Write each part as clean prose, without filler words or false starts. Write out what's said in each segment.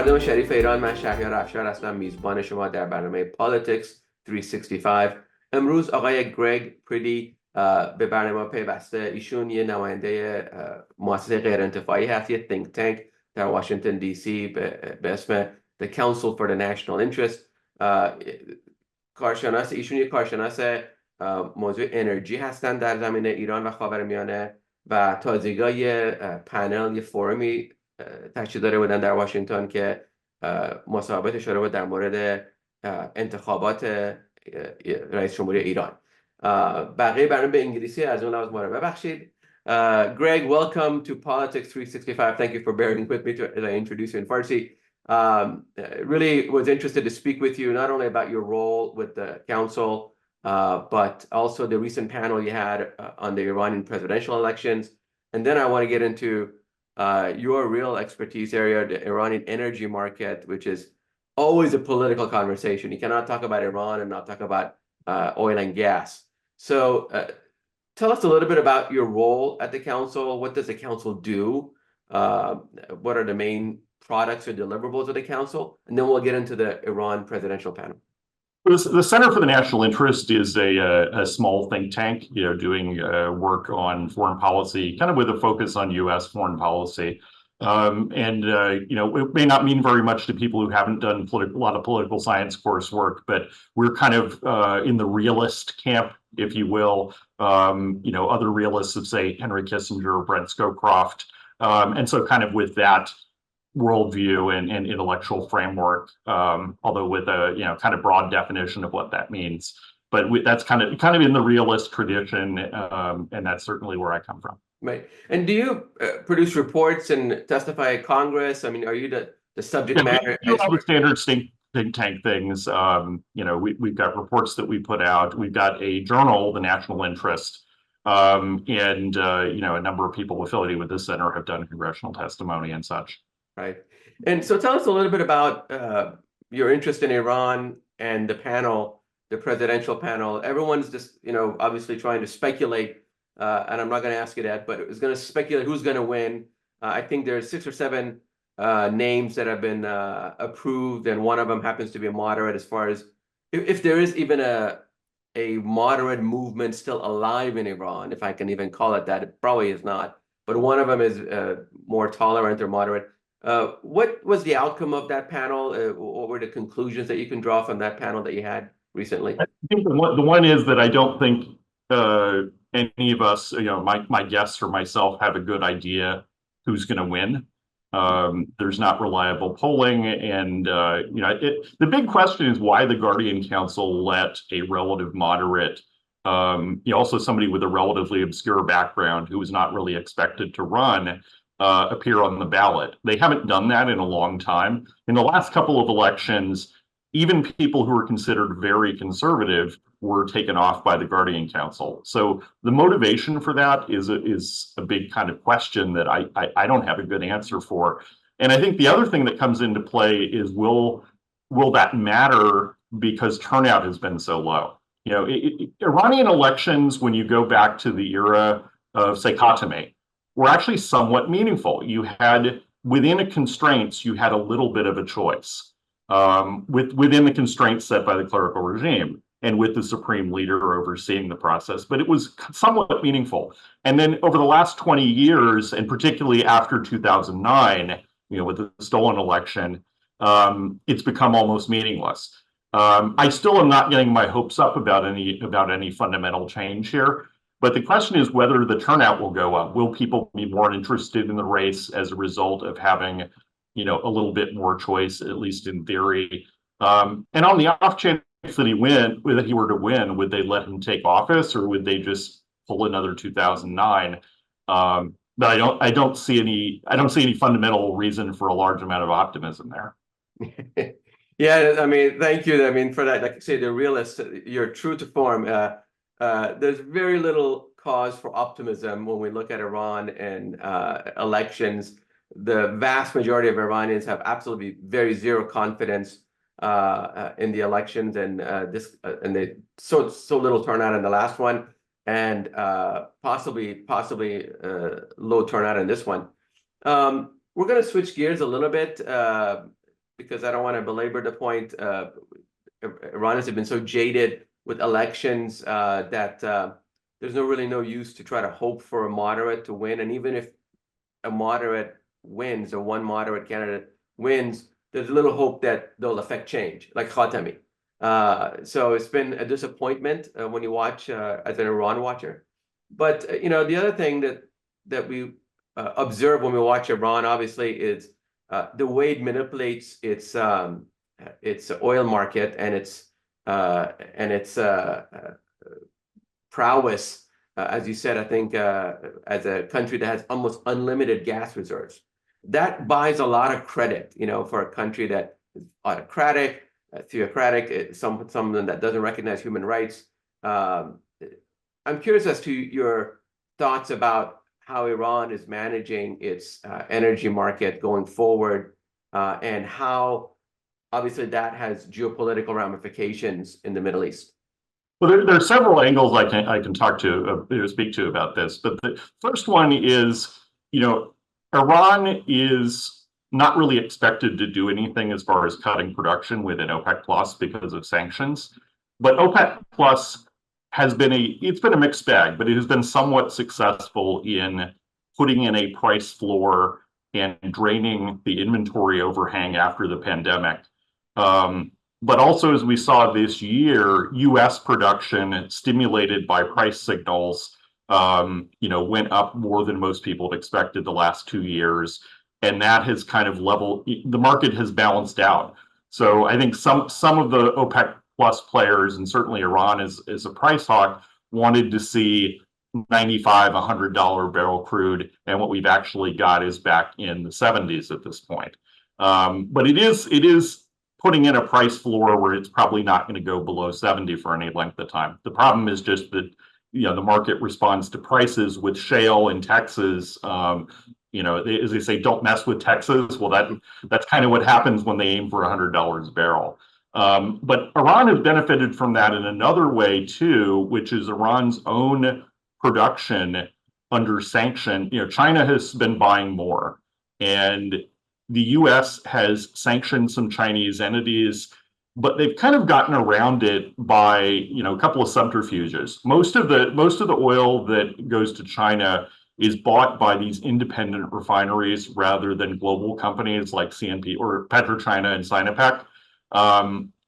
مردم شریف ایران، من شهریار افشار هستم، میزبان شما در برنامه Politics 365. امروز آقای گرگ پریدی به برنامه پیوسته. ایشون یه نماینده مؤسسه غیرانتفاعی هست، یه think tank در واشنگتن دی سی به اسم The Council for the National Interest. ایشون یه کارشناس موضوع انرژی هستن در زمینه ایران و خاورمیانه و تازگی یه پنل، یه فورومی تشکیل داده بودن در واشنگتن که مصاحبه شده بود در مورد انتخابات رئیس جمهوری ایران. بقیه برنامه به انگلیسی، از اون لحاظ ما رو ببخشید. Greg, welcome to Politics 365. Thank you for bearing with me as I introduce you in Farsi. Really was interested to speak with you not only about your role with the council, but also the recent panel you had on the Iranian presidential elections. And then I want to get into your real expertise area, the Iranian energy market, which is always a political conversation. You cannot talk about Iran and not talk about oil and gas. So tell us a little bit about your role at the council. What does the council do? What are the main products or deliverables of the council? And then we'll get into the Iran presidential panel. The Center for the National Interest is a small think tank, doing work on foreign policy, kind of with a focus on U.S. foreign policy. It may not mean very much to people who haven't done a lot of political science coursework, but we're kind of in the realist camp, if you will. Other realists of, say, Henry Kissinger or Brent Scowcroft. And so kind of with that worldview and intellectual framework, although with a kind of broad definition of what that means. But that's kind of in the realist tradition, and that's certainly where I come from. Right. And do you produce reports and testify at Congress? I mean, are you the subject matter? We do all the standard think tank things. We've got reports that we put out. We've got a journal, The National Interest, and a number of people affiliated with this center have done congressional testimony and such. Right. And so tell us a little bit about your interest in Iran and the panel, the presidential panel. Everyone's just, obviously trying to speculate. And I'm not going to ask you that, but it's going to speculate who's going to win. I think there's 6 or 7 names that have been approved, and one of them happens to be a moderate. As far as if there is even a moderate movement still alive in Iran, if I can even call it that, it probably is not. But one of them is more tolerant or moderate. What was the outcome of that panel? What were the conclusions that you can draw from that panel that you had recently? I think the one is that I don't think any of us, my guests or myself, have a good idea who's going to win. There's not reliable polling, and the big question is why the Guardian Council let a relative moderate, also somebody with a relatively obscure background who was not really expected to run, appear on the ballot. They haven't done that in a long time. In the last couple of elections, even people who were considered very conservative were taken off by the Guardian Council. So the motivation for that is a big kind of question that I don't have a good answer for. And I think the other thing that comes into play is will that matter because turnout has been so low? Iranian elections, when you go back to the era of, say, Khatami, were actually somewhat meaningful. You had, within the constraints, you had a little bit of a choice within the constraints set by the clerical regime and with the supreme leader overseeing the process, but it was somewhat meaningful. And then over the last 20 years, and particularly after 2009, with the stolen election, it's become almost meaningless. I still am not getting my hopes up about any fundamental change here. But the question is whether the turnout will go up. Will people be more interested in the race as a result of having, a little bit more choice, at least in theory? And on the off chance that he were to win, would they let him take office, or would they just pull another 2009? But I don't see any fundamental reason for a large amount of optimism there. Yeah, I mean, thank you. I mean, for that, like I say, the realist, you're true to form. There's very little cause for optimism when we look at Iran and elections. The vast majority of Iranians have absolutely zero confidence in the elections, and they so little turnout in the last one, and possibly low turnout in this one. We're going to switch gears a little bit. because I don't want to belabor the point. Iranians have been so jaded with elections that there's really no use to try to hope for a moderate to win. And even if a moderate wins, or one moderate candidate wins, there's little hope that they'll affect change, like Khatami. So it's been a disappointment when you watch as an Iran watcher. But the other thing that we observe when we watch Iran, obviously, is the way it manipulates its oil market and its prowess, as you said, I think, as a country that has almost unlimited gas reserves. That buys a lot of credit, for a country that is autocratic, theocratic, someone that doesn't recognize human rights. I'm curious as to your thoughts about how Iran is managing its energy market going forward, and how obviously that has geopolitical ramifications in the Middle East. Well, there are several angles I can speak to about this, but the first one is, Iran is not really expected to do anything as far as cutting production within OPEC Plus because of sanctions. But OPEC Plus has been it's been a mixed bag, but it has been somewhat successful in putting in a price floor and draining the inventory overhang after the pandemic. But also, as we saw this year, U.S. production, stimulated by price signals, went up more than most people had expected the last 2 years. And that has kind of the market has balanced out. So I think some of the OPEC Plus players, and certainly Iran is a price hawk, wanted to see $95, $100 barrel crude. And what we've actually got is back in the 70s at this point. But it is putting in a price floor where it's probably not going to go below 70 for any length of time. The problem is just that, the market responds to prices with shale in Texas. As they say, don't mess with Texas. Well, that's kind of what happens when they aim for $100 a barrel. But Iran has benefited from that in another way too, which is Iran's own production under sanction. China has been buying more, and the U.S. has sanctioned some Chinese entities, but they've kind of gotten around it by a couple of subterfuges. Most of the oil that goes to China is bought by these independent refineries rather than global companies like CNP or PetroChina and Sinopec.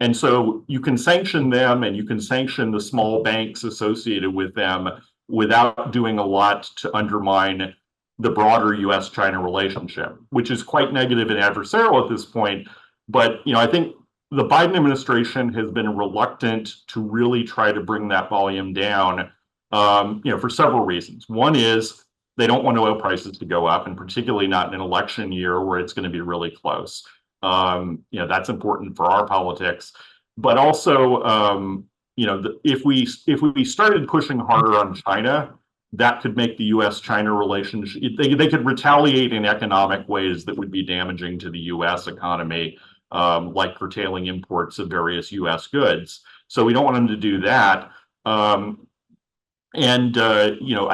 And so you can sanction them, and you can sanction the small banks associated with them without doing a lot to undermine the broader U.S.-China relationship, which is quite negative and adversarial at this point. But I think the Biden administration has been reluctant to really try to bring that volume down, for several reasons. One is they don't want oil prices to go up, and particularly not in an election year where it's going to be really close. That's important for our politics. But also, if we started pushing harder on China, that could make the U.S.-China relationship, they could retaliate in economic ways that would be damaging to the U.S. economy, like curtailing imports of various U.S. goods. So we don't want them to do that. I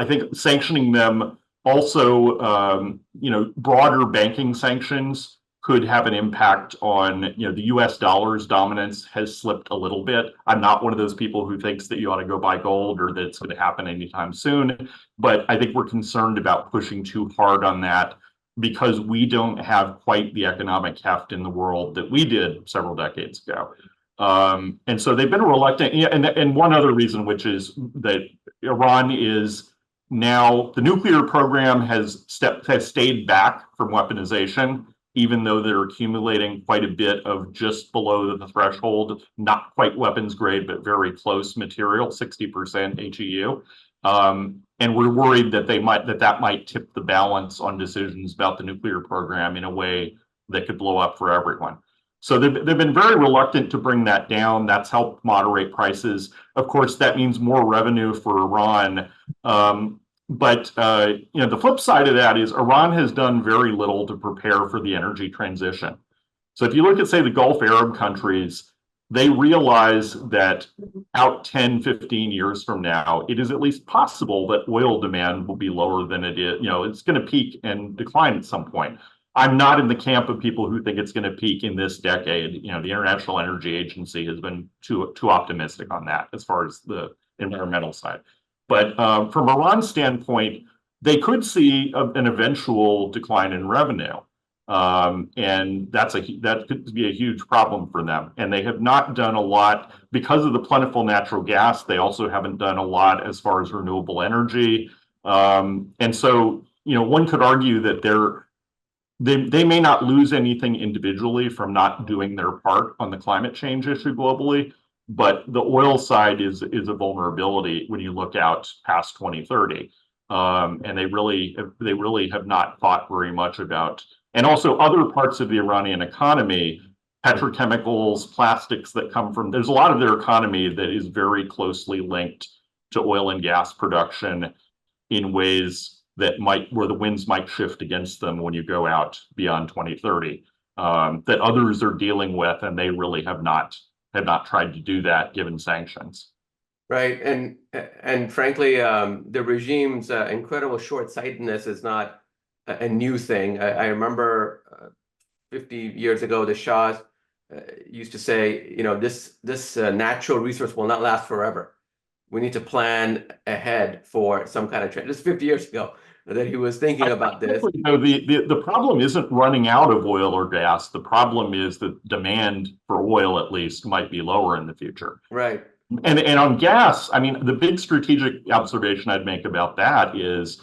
think sanctioning them also, broader banking sanctions could have an impact on, the U.S. dollar's dominance has slipped a little bit. I'm not one of those people who thinks that you ought to go buy gold or that it's going to happen anytime soon, but I think we're concerned about pushing too hard on that because we don't have quite the economic heft in the world that we did several decades ago. And so they've been reluctant. And one other reason, which is that Iran is now, the nuclear program has stayed back from weaponization, even though they're accumulating quite a bit of just below the threshold, not quite weapons grade, but very close material, 60% HEU. And we're worried that that might tip the balance on decisions about the nuclear program in a way that could blow up for everyone. So they've been very reluctant to bring that down. That's helped moderate prices. Of course, that means more revenue for Iran. But the flip side of that is Iran has done very little to prepare for the energy transition. So if you look at, say, the Gulf Arab countries, they realize that out 10, 15 years from now, it is at least possible that oil demand will be lower than it is. It's going to peak and decline at some point. I'm not in the camp of people who think it's going to peak in this decade. You know, the International Energy Agency has been too optimistic on that as far as the environmental side. But from Iran's standpoint, they could see an eventual decline in revenue. And that could be a huge problem for them. And they have not done a lot because of the plentiful natural gas. They also haven't done a lot as far as renewable energy. And so, you know, one could argue that they may not lose anything individually from not doing their part on the climate change issue globally, but the oil side is a vulnerability when you look out past 2030. And they really have not thought very much about, and also other parts of the Iranian economy, petrochemicals, plastics that come from, there's a lot of their economy that is very closely linked to oil and gas production in ways that where the winds might shift against them when you go out beyond 2030, that others are dealing with, and they really have not tried to do that given sanctions. Right, and frankly, the regime's incredible short-sightedness is not a new thing. I remember 50 years ago, the Shahs used to say, you know, this natural resource will not last forever. We need to plan ahead for some kind of trend. This is 50 years ago that he was thinking about this. No, the problem isn't running out of oil or gas. The problem is that demand for oil, at least, might be lower in the future. Right. And on gas, I mean, the big strategic observation I'd make about that is,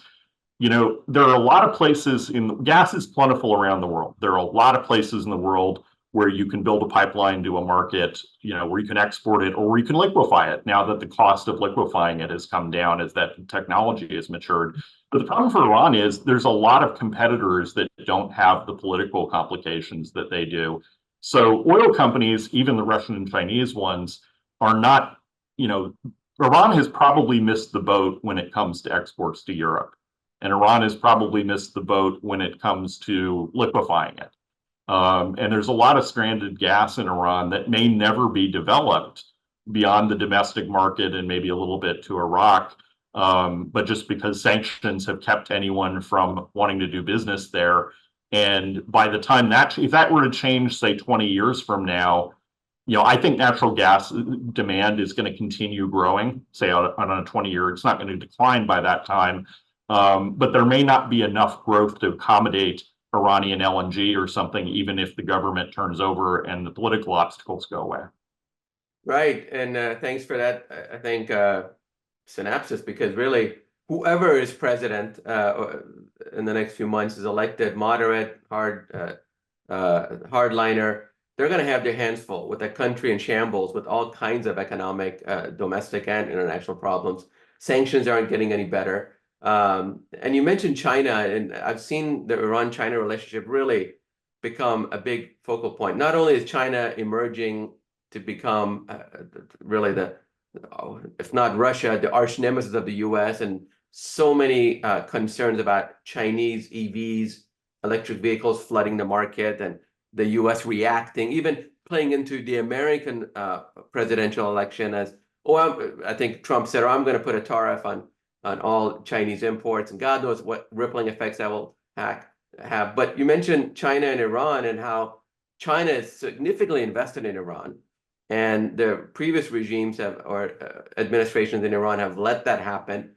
you know, there are a lot of places gas is plentiful around the world. There are a lot of places in the world where you can build a pipeline to a market, you know, where you can export it or where you can liquefy it now that the cost of liquefying it has come down as that technology has matured. But the problem for Iran is there's a lot of competitors that don't have the political complications that they do. So oil companies, even the Russian and Chinese ones, are not, you know, Iran has probably missed the boat when it comes to exports to Europe. And Iran has probably missed the boat when it comes to liquefying it. And there's a lot of stranded gas in Iran that may never be developed beyond the domestic market and maybe a little bit to Iraq. But just because sanctions have kept anyone from wanting to do business there. And by the time if that were to change, say 20 years from now, you know, I think natural gas demand is going to continue growing, say on a 20-year, it's not going to decline by that time. But there may not be enough growth to accommodate Iranian LNG or something, even if the government turns over and the political obstacles go away. Right, and thanks for that, I think, synopsis, because really, whoever is president in the next few months is elected moderate, hardliner, they're going to have their hands full with a country in shambles, with all kinds of economic, domestic and international problems. Sanctions aren't getting any better. And you mentioned China, and I've seen the Iran-China relationship really become a big focal point. Not only is China emerging to become really if not Russia, the arch nemesis of the US, and so many concerns about Chinese EVs, electric vehicles flooding the market, and the US reacting, even playing into the American presidential election as, I think Trump said, I'm going to put a tariff on all Chinese imports, and God knows what rippling effects that will have. But you mentioned China and Iran, and how China is significantly invested in Iran, and the previous regimes administrations in Iran have let that happen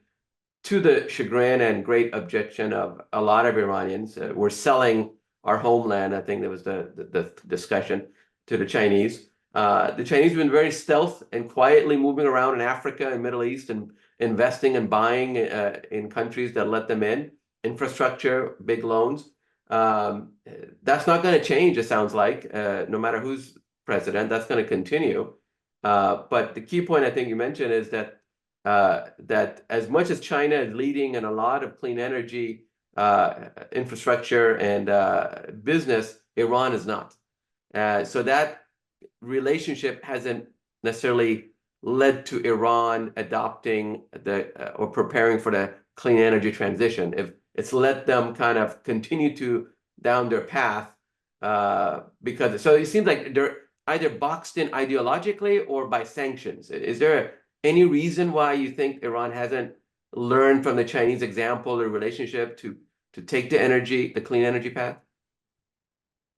to the chagrin and great objection of a lot of Iranians. We're selling our homeland, I think that was the discussion, to the Chinese. The Chinese have been very stealth and quietly moving around in Africa and Middle East and investing and buying in countries that let them in, infrastructure, big loans. That's not going to change, it sounds like, no matter who's president, that's going to continue. But the key point I think you mentioned is that as much as China is leading in a lot of clean energy infrastructure and business, Iran is not. So that relationship hasn't necessarily led to Iran adopting or preparing for the clean energy transition. If it's let them kind of continue down their path, because it seems like they're either boxed in ideologically or by sanctions. Is there any reason why you think Iran hasn't learned from the Chinese example or relationship to take the clean energy path?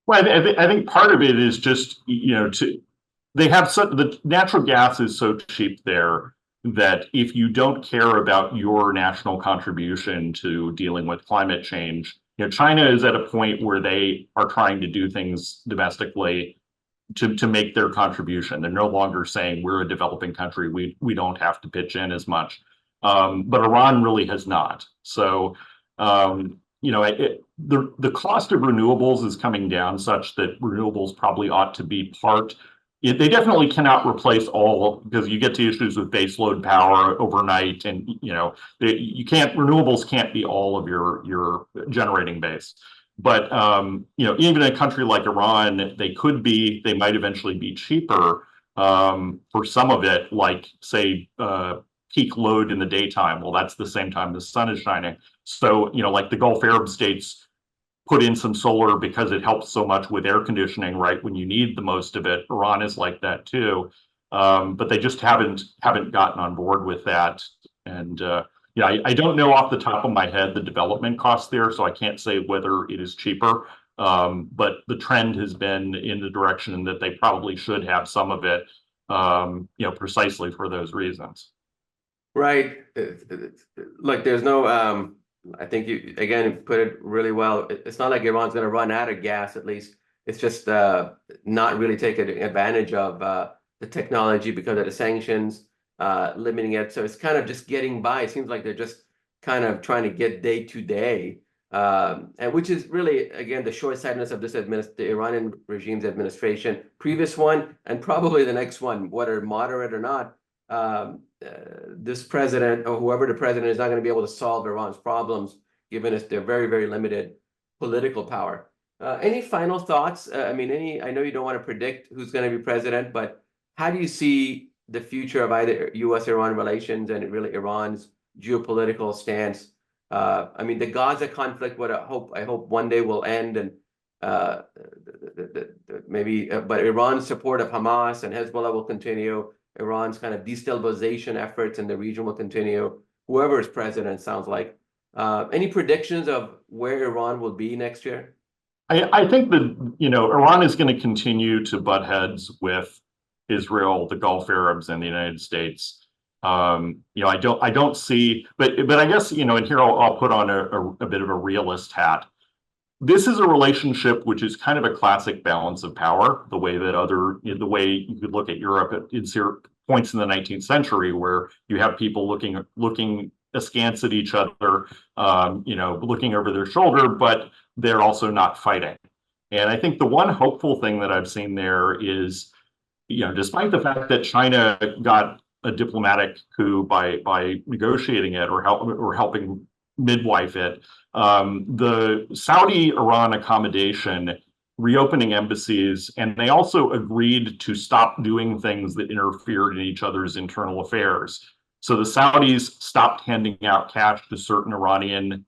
Well, I think part of it is just, they have the natural gas is so cheap there that if you don't care about your national contribution to dealing with climate change, China is at a point where they are trying to do things domestically to make their contribution. They're no longer saying we're a developing country, we don't have to pitch in as much. But Iran really has not. So the cost of renewables is coming down such that renewables probably ought to be part. They definitely cannot replace all, because you get to issues with baseload power overnight, and renewables can't be all of your generating base. But even a country like Iran, they might eventually be cheaper for some of it, like say peak load in the daytime. Well, that's the same time the sun is shining. So, like the Gulf Arab states put in some solar because it helps so much with air conditioning, right, when you need the most of it. Iran is like that too. But they just haven't gotten on board with that. And I don't know off the top of my head the development costs there, so I can't say whether it is cheaper. But the trend has been in the direction that they probably should have some of it, precisely for those reasons. Right. Look, there's no, I think you, again, put it really well. It's not like Iran's going to run out of gas, at least. It's just not really taking advantage of the technology because of the sanctions, limiting it. So it's kind of just getting by. It seems like they're just kind of trying to get day to day, and which is really, again, the short-sightedness of this the Iranian regime's administration, previous one, and probably the next one, whether moderate or not. This president, or whoever the president is, not going to be able to solve Iran's problems, given their very, very limited political power. Any final thoughts? I know you don't want to predict who's going to be president, but how do you see the future of either U.S.-Iran relations and really Iran's geopolitical stance? The Gaza conflict, I hope one day will end, and but Iran's support of Hamas and Hezbollah will continue. Iran's kind of destabilization efforts in the region will continue. Whoever is president, sounds like. Any predictions of where Iran will be next year? I think that Iran is going to continue to butt heads with Israel, the Gulf Arabs, and the United States. I don't see, but I guess and here I'll put on a bit of a realist hat. This is a relationship which is kind of a classic balance of power, the way you could look at Europe in points in the 19th century, where you have people looking askance at each other, looking over their shoulder, but they're also not fighting. And I think the one hopeful thing that I've seen there is, despite the fact that China got a diplomatic coup by negotiating it or helping midwife it, the Saudi-Iran accommodation, reopening embassies, and they also agreed to stop doing things that interfered in each other's internal affairs. So the Saudis stopped handing out cash to certain Iranian,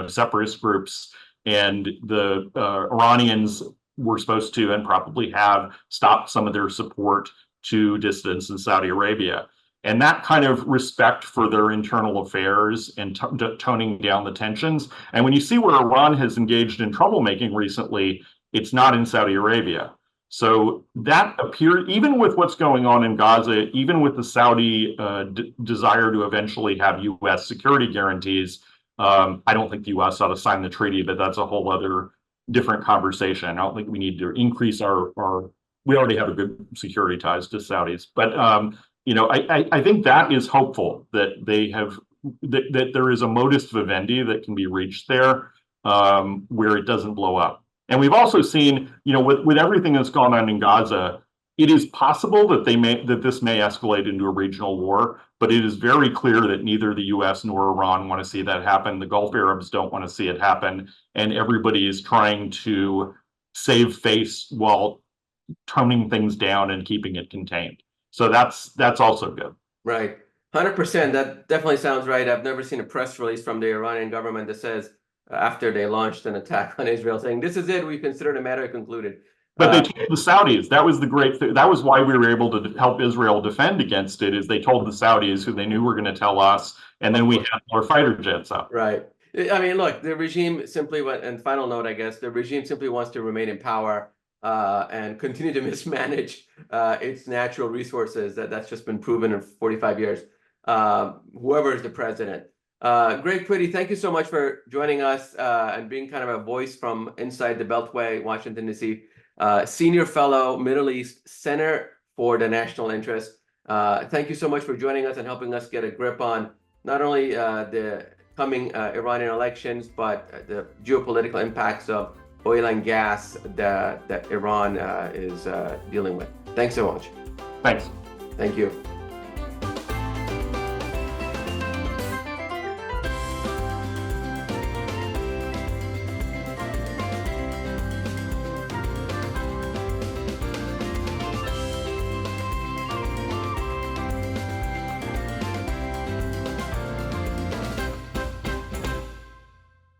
separatist groups, and the Iranians were supposed to, and probably have, stopped some of their support to dissidents in Saudi Arabia. And that kind of respect for their internal affairs and toning down the tensions. And when you see where Iran has engaged in troublemaking recently, it's not in Saudi Arabia. So that appears, even with what's going on in Gaza, even with the Saudi desire to eventually have U.S. security guarantees, I don't think the U.S. ought to sign the treaty, but that's a whole other different conversation. I don't think we need to increase we already have a good security ties to Saudis, but I think that is hopeful that that there is a modus vivendi that can be reached there, where it doesn't blow up. And we've also seen, with everything that's gone on in Gaza, it is possible that this may escalate into a regional war, but it is very clear that neither the U.S. nor Iran want to see that happen. The Gulf Arabs don't want to see it happen, and everybody is trying to save face while toning things down and keeping it contained. So that's also good. Right. 100%. That definitely sounds right. I've never seen a press release from the Iranian government that says, after they launched an attack on Israel, saying, this is it, we consider the matter concluded. But they told the Saudis. That was the great thing. That was why we were able to help Israel defend against it, is they told the Saudis, who they knew were going to tell us, and then we had our fighter jets up. Right. I mean, look, the regime simply went, and final note, I guess, the regime simply wants to remain in power and continue to mismanage its natural resources. That's just been proven in 45 years, whoever is the president. Greg Priddy, thank you so much for joining us and being kind of a voice from inside the Beltway, Washington, D.C. Senior Fellow, Middle East, Center for the National Interest. Thank you so much for joining us and helping us get a grip on not only the coming Iranian elections, but the geopolitical impacts of oil and gas that Iran is dealing with. Thanks so much. Thanks. Thank you.